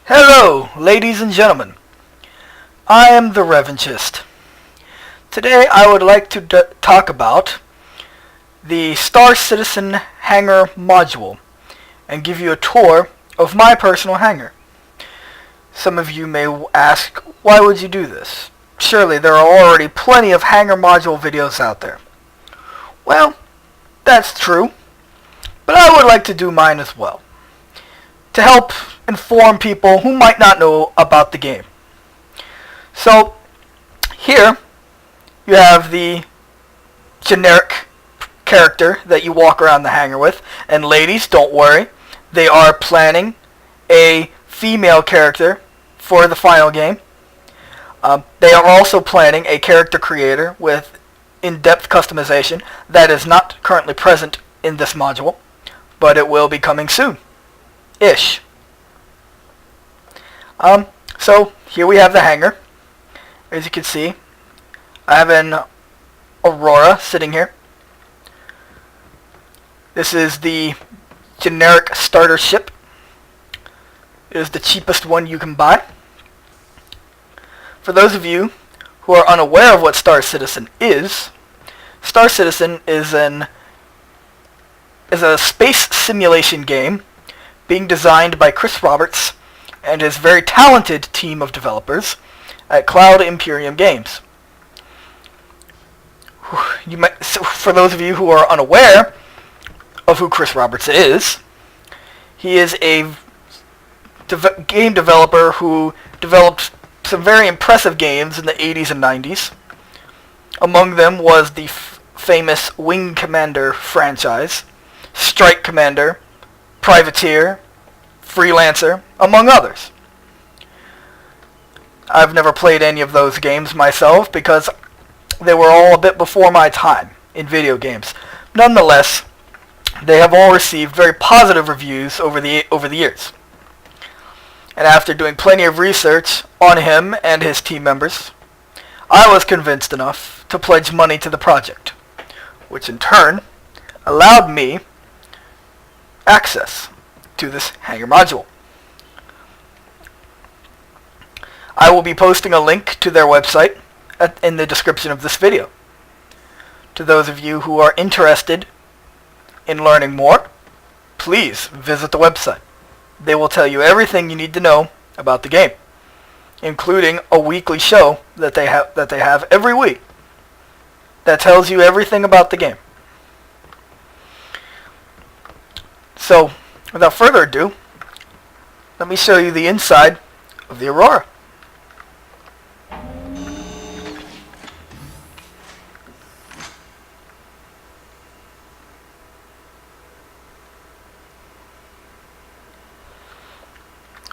Hello, ladies and gentlemen. I am the Revanchist. Today I would like to talk about the Star Citizen hangar module and give you a tour of my personal hangar. Some of you may ask, why would you do this? Surely there are already plenty of hangar module videos out there. Well, that's true, but I would like to do mine as well, to help inform people who might not know about the game. So, here you have the generic character that you walk around the hangar with, and ladies, don't worry, they are planning a female character for the final game. They are also planning a character creator with in-depth customization that is not currently present in this module, but it will be coming soon. Ish. So here we have the hangar. As you can see, I have an Aurora sitting here. This is the generic starter ship. It is the cheapest one you can buy. For those of you who are unaware of what Star Citizen is, Star Citizen is a space simulation game being designed by Chris Roberts and his very talented team of developers at Cloud Imperium Games. For those of you who are unaware of who Chris Roberts is, he is a game developer who developed some very impressive games in the 80s and 90s. Among them was the famous Wing Commander franchise, Strike Commander, Privateer, Freelancer, among others. I've never played any of those games myself because they were all a bit before my time in video games. Nonetheless, they have all received very positive reviews over the years. And after doing plenty of research on him and his team members, I was convinced enough to pledge money to the project, which in turn allowed me access to this hangar module. I will be posting a link to their website in the description of this video. To those of you who are interested in learning more, please visit the website. They will tell you everything you need to know about the game, including a weekly show that they have every week that tells you everything about the game. So, without further ado, let me show you the inside of the Aurora.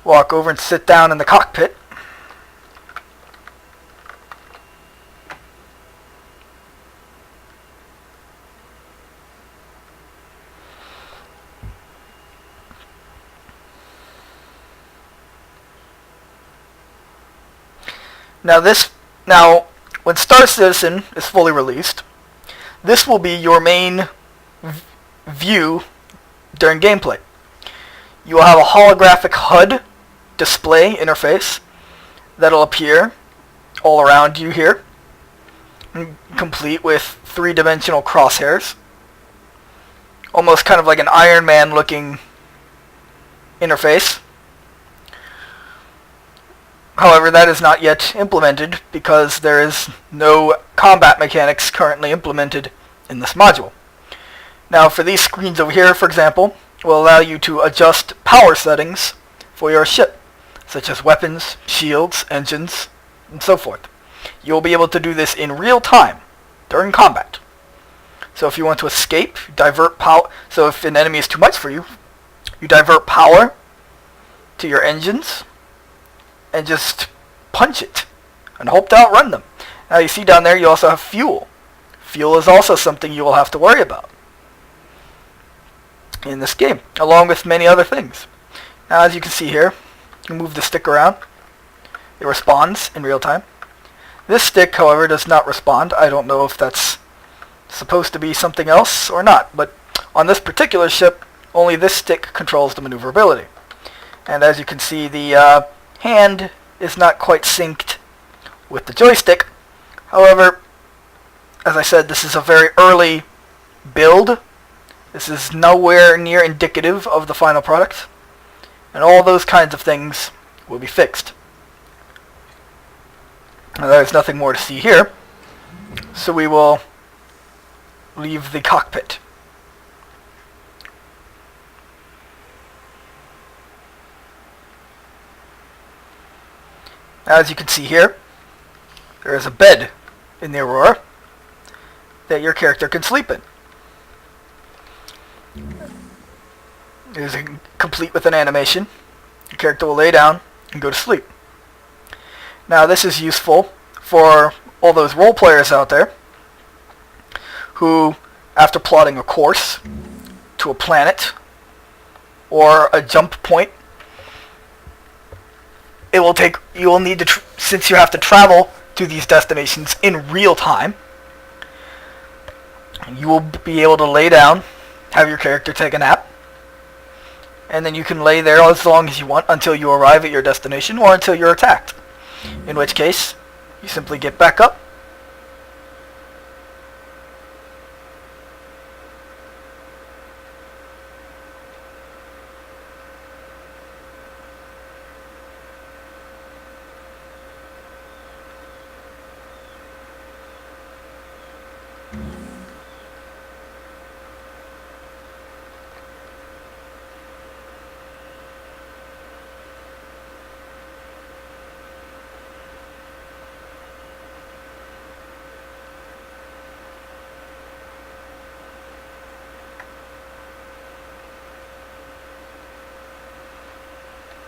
Walk over and sit down in the cockpit. Now, when Star Citizen is fully released, this will be your main view during gameplay. You will have a holographic HUD display interface that'll appear all around you here, complete with three-dimensional crosshairs, almost kind of like an Iron Man looking interface. However, that is not yet implemented because there is no combat mechanics currently implemented in this module. Now, for these screens over here, for example, will allow you to adjust power settings for your ship, such as weapons, shields, engines, and so forth. You'll be able to do this in real time during combat. So if you want to escape, divert power. So if an enemy is too much for you, you divert power to your engines and just punch it and hope to outrun them. Now you see down there you also have fuel. Fuel is also something you will have to worry about in this game, along with many other things. Now as you can see here, you move the stick around. It responds in real time. This stick, however, does not respond. I don't know if that's supposed to be something else or not, but on this particular ship, only this stick controls the maneuverability. And as you can see, the hand is not quite synced with the joystick. However, as I said, this is a very early build. This is nowhere near indicative of the final product. And all those kinds of things will be fixed. Now, there's nothing more to see here. So we will leave the cockpit. As you can see here, there is a bed in the Aurora that your character can sleep in. It is complete with an animation. Your character will lay down and go to sleep. Now this is useful for all those role players out there who, after plotting a course to a planet or a jump point, it will take, you will need to, since you have to travel to these destinations in real time, you will be able to lay down, have your character take a nap, and then you can lay there as long as you want until you arrive at your destination or until you're attacked. In which case, you simply get back up.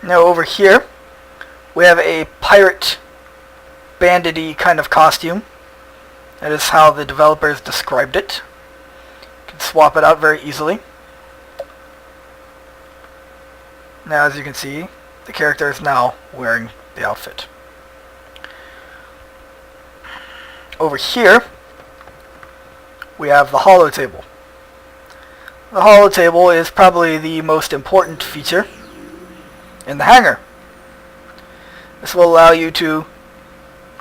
Now over here, we have a pirate bandit-y kind of costume. That is how the developers described it. You can swap it out very easily. Now as you can see, the character is now wearing the outfit. Over here, we have the holo table. The holo table is probably the most important feature in the hangar. This will allow you to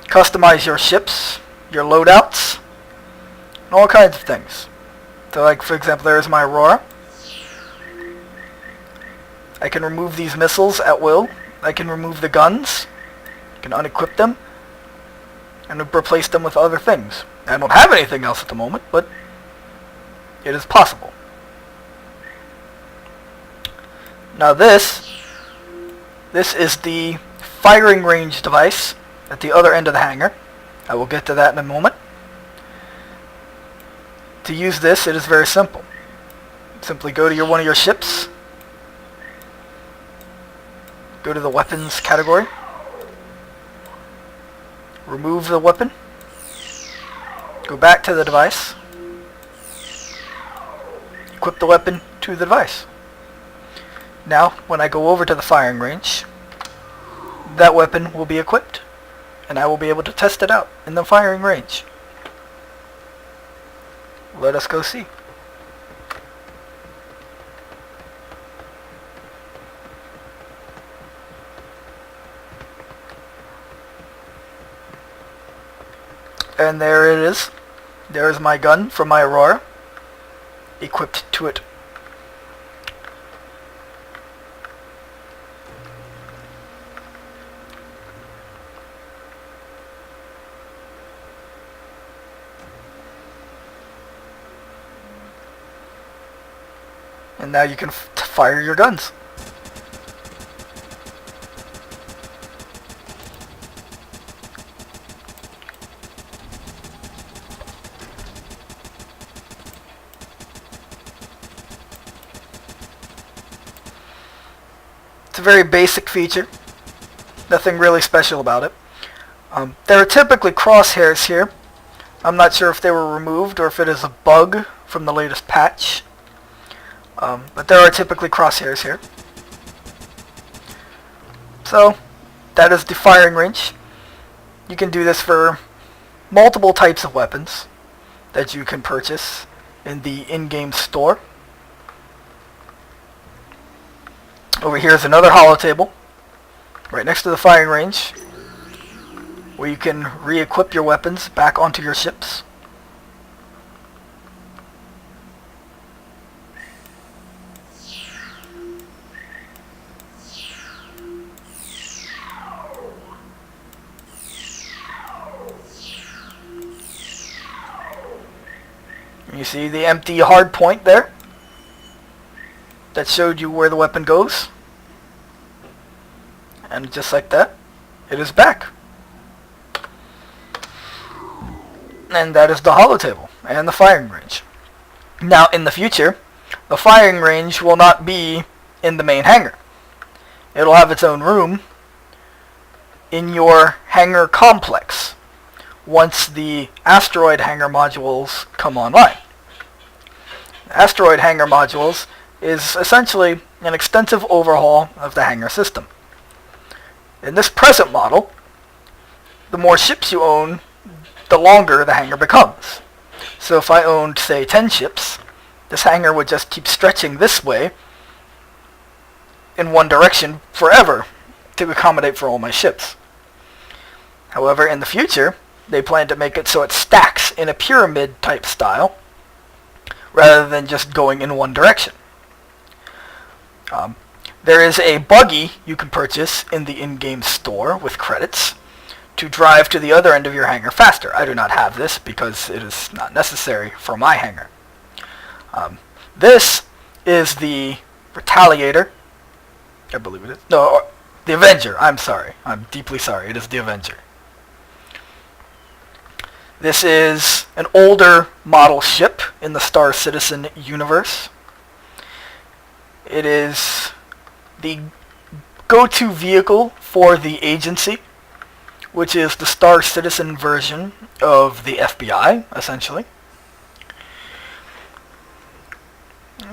customize your ships, your loadouts, and all kinds of things. So like, for example, there's my Aurora. I can remove these missiles at will. I can remove the guns. I can unequip them and replace them with other things. I don't have anything else at the moment, but it is possible. Now this is the firing range device at the other end of the hangar. I will get to that in a moment. To use this, it is very simple. Simply go to one of your ships, go to the weapons category, remove the weapon, go back to the device, equip the weapon to the device. Now, when I go over to the firing range, that weapon will be equipped, and I will be able to test it out in the firing range. Let us go see. And there it is. There is my gun from my Aurora, equipped to it. And now you can fire your guns. It's a very basic feature. Nothing really special about it. There are typically crosshairs here. I'm not sure if they were removed or if it is a bug from the latest patch. But there are typically crosshairs here. So, that is the firing range. You can do this for multiple types of weapons that you can purchase in the in-game store. Over here is another holotable, right next to the firing range, where you can re-equip your weapons back onto your ships. You see the empty hard point there? That showed you where the weapon goes. And just like that, it is back. And that is the holotable and the firing range. Now in the future, the firing range will not be in the main hangar. It'll have its own room in your hangar complex once the asteroid hangar modules come online. Asteroid hangar modules is essentially an extensive overhaul of the hangar system. In this present model, the more ships you own, the longer the hangar becomes. So if I owned, say, 10 ships, this hangar would just keep stretching this way in one direction forever to accommodate for all my ships. However, in the future, they plan to make it so it stacks in a pyramid type style rather than just going in one direction. There is a buggy you can purchase in the in-game store with credits to drive to the other end of your hangar faster. I do not have this because it is not necessary for my hangar. This is the Retaliator. I believe it is. No, the Avenger. I'm sorry. I'm deeply sorry. It is the Avenger. This is an older model ship in the Star Citizen universe. It is the go-to vehicle for the agency, which is the Star Citizen version of the FBI, essentially.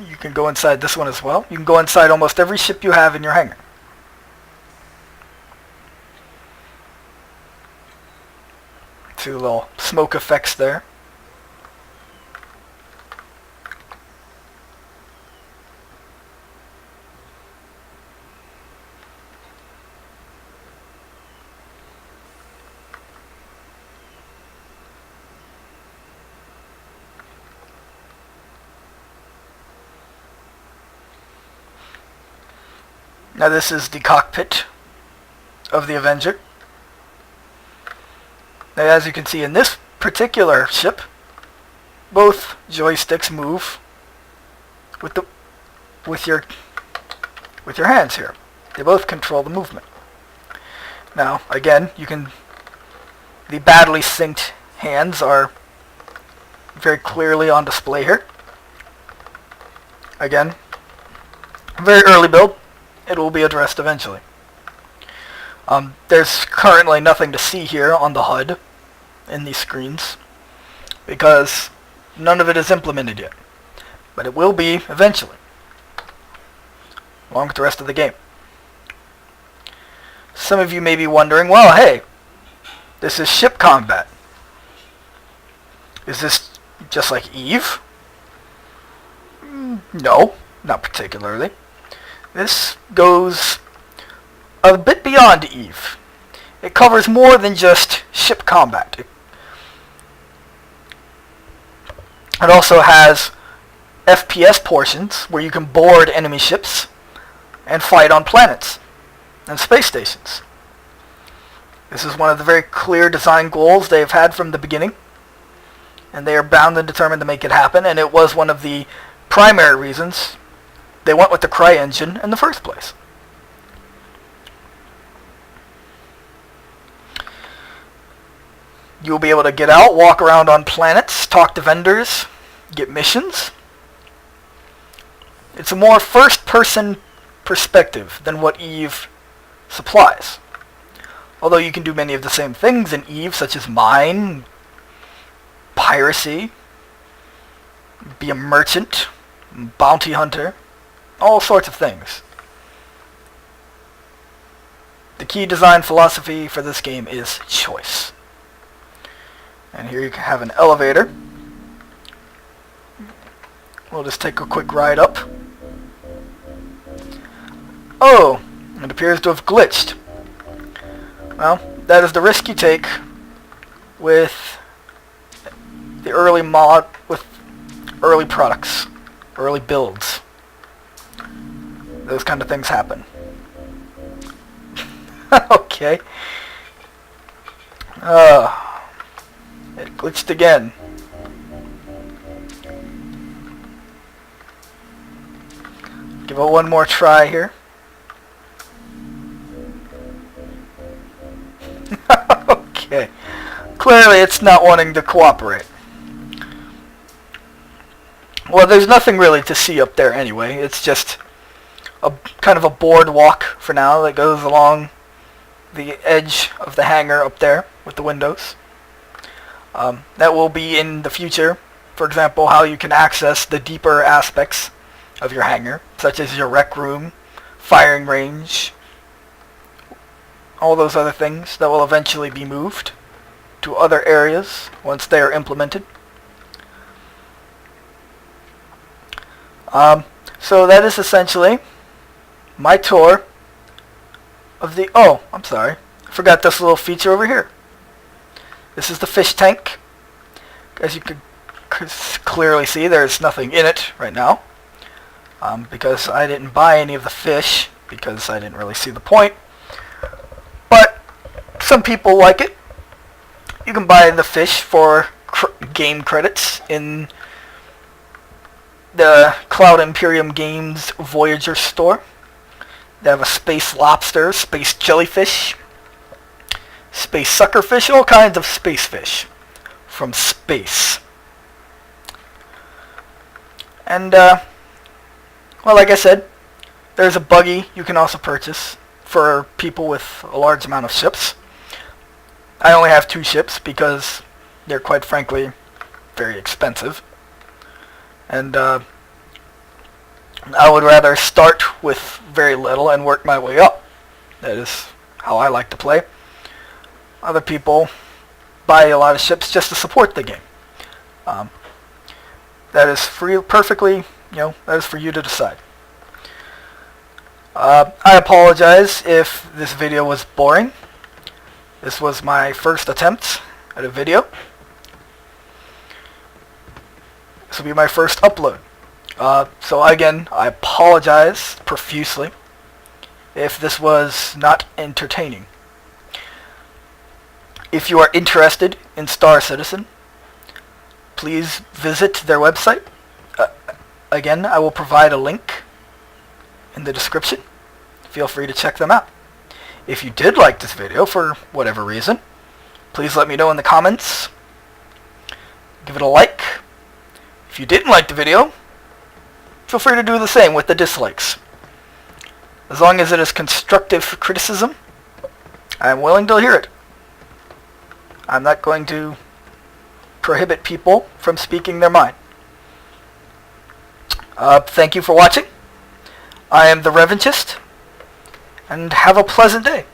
You can go inside this one as well. You can go inside almost every ship you have in your hangar. See the little smoke effects there. Now this is the cockpit of the Avenger. Now as you can see in this particular ship, both joysticks move with your hands here. They both control the movement. Now again, the badly synced hands are very clearly on display here. Again, very early build. It will be addressed eventually. There's currently nothing to see here on the HUD in these screens because none of it is implemented yet. But it will be eventually, along with the rest of the game. Some of you may be wondering, well, hey, this is ship combat. Is this just like EVE? No, not particularly. This goes a bit beyond EVE. It covers more than just ship combat. It also has FPS portions where you can board enemy ships and fight on planets and space stations. This is one of the very clear design goals they have had from the beginning, and they are bound and determined to make it happen, and it was one of the primary reasons they went with the CryEngine in the first place. You'll be able to get out, walk around on planets, talk to vendors, get missions. It's a more first-person perspective than what EVE supplies. Although you can do many of the same things in EVE, such as mine, piracy, be a merchant, bounty hunter, all sorts of things. The key design philosophy for this game is choice. And here you can have an elevator. We'll just take a quick ride up. Oh, it appears to have glitched. Well, that is the risk you take with the early early products, early builds. Those kind of things happen. Okay. It glitched again. Give it one more try here. Okay. Clearly it's not wanting to cooperate. Well, there's nothing really to see up there anyway. It's just a kind of a boardwalk for now that goes along the edge of the hangar up there with the windows. That will be in the future. For example, how you can access the deeper aspects of your hangar, such as your rec room, firing range, all those other things that will eventually be moved to other areas once they are implemented. So that is essentially my tour of the... Oh, I'm sorry. I forgot this little feature over here. This is the fish tank. As you can clearly see, there's nothing in it right now. Because I didn't buy any of the fish, because I didn't really see the point. But some people like it. You can buy the fish for game credits in the Cloud Imperium Games Voyager store. They have a space lobster, space jellyfish, space suckerfish, all kinds of space fish from space. And, well, like I said, there's a buggy you can also purchase for people with a large amount of ships. I only have 2 ships because they're quite frankly very expensive. And I would rather start with very little and work my way up. That is how I like to play. Other people buy a lot of ships just to support the game. That is perfectly, that is for you to decide. I apologize if this video was boring. This was my first attempt at a video. This will be my first upload. So again, I apologize profusely if this was not entertaining. If you are interested in Star Citizen, please visit their website. Again, I will provide a link in the description. Feel free to check them out. If you did like this video for whatever reason, please let me know in the comments. Give it a like. If you didn't like the video, feel free to do the same with the dislikes. As long as it is constructive criticism, I am willing to hear it. I'm not going to prohibit people from speaking their mind. Thank you for watching. I am the Revanchist, and have a pleasant day.